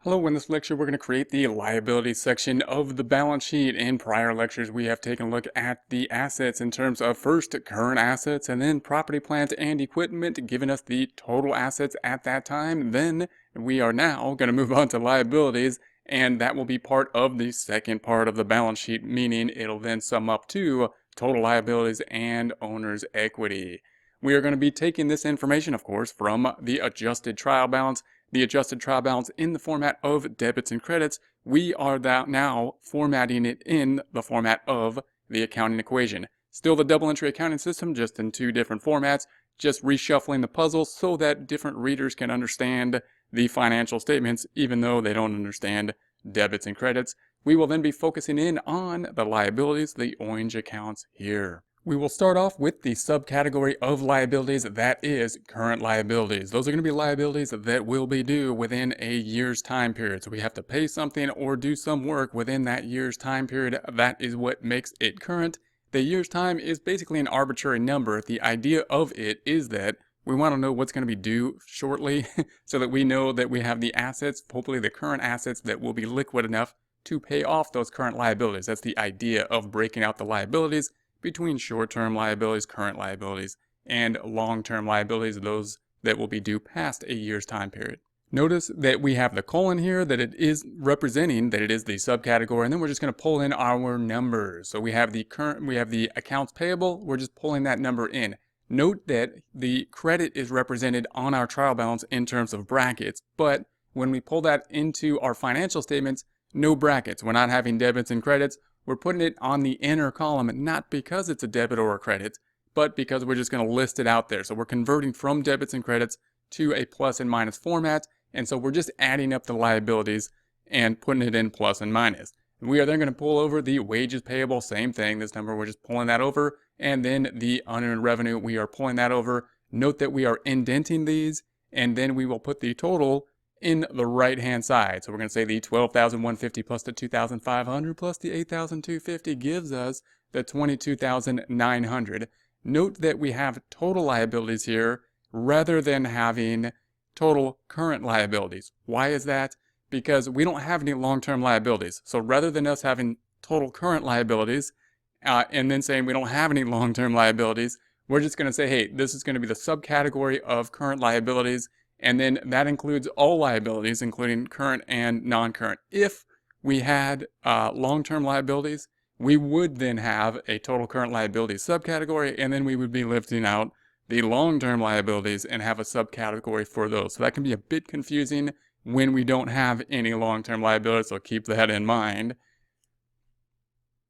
Hello, in this lecture we're going to create the liability section of the balance sheet. In prior lectures we have taken a look at the assets in terms of first current assets and then property, plant, and equipment, giving us the total assets at that time. Then we are now going to move on to liabilities, and that will be part of the second part of the balance sheet, meaning it'll then sum up to total liabilities and owner's equity. We are going to be taking this information, of course, from the adjusted trial balance. The adjusted trial balance in the format of debits and credits. We are now formatting it in the format of the accounting equation. Still the double entry accounting system, just in two different formats, just reshuffling the puzzle so that different readers can understand the financial statements even though they don't understand debits and credits. We will then be focusing in on the liabilities, the orange accounts here. We will start off with the subcategory of liabilities, that is current liabilities. Those are going to be liabilities that will be due within a year's time period. So we have to pay something or do some work within that year's time period. That is what makes it current. The year's time is basically an arbitrary number. The idea of it is that we want to know what's going to be due shortly so that we know that we have the assets, hopefully the current assets, that will be liquid enough to pay off those current liabilities. That's the idea of breaking out the liabilities between short-term liabilities, current liabilities, and long-term liabilities, those that will be due past a year's time period. Notice that we have the colon here, that it is representing that it is the subcategory, and then we're just going to pull in our numbers. So we have the accounts payable, we're just pulling that number in. Note that the credit is represented on our trial balance in terms of brackets, but when we pull that into our financial statements, no brackets. We're not having debits and credits. We're putting it on the inner column, not because it's a debit or a credit, but because we're just going to list it out there. So we're converting from debits and credits to a plus and minus format, and so we're just adding up the liabilities and putting it in plus and minus. We are then going to pull over the wages payable, same thing. This number, we're just pulling that over, and then the unearned revenue, we are pulling that over. Note that we are indenting these, and then we will put the total in the right hand side. So we're going to say the 12,150 plus the 2,500 plus the 8,250 gives us the 22,900. Note that we have total liabilities here rather than having total current liabilities. Why is that? Because we don't have any long-term liabilities. So rather than us having total current liabilities and then saying we don't have any long-term liabilities, we're just going to say, hey, this is going to be the subcategory of current liabilities. And then that includes all liabilities, including current and non-current. If we had long-term liabilities, we would then have a total current liabilities subcategory, and then we would be lifting out the long-term liabilities and have a subcategory for those. So that can be a bit confusing when we don't have any long-term liabilities, so keep that in mind.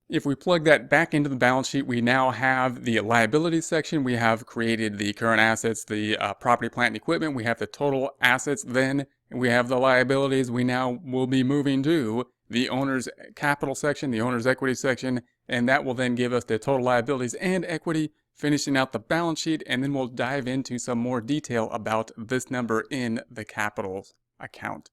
If we plug that back into the balance sheet, we now have the liabilities section. We have created the current assets, the property, plant, and equipment. We have the total assets then. We have the liabilities. We now will be moving to the owner's capital section, the owner's equity section, and that will then give us the total liabilities and equity, finishing out the balance sheet, and then we'll dive into some more detail about this number in the capital account.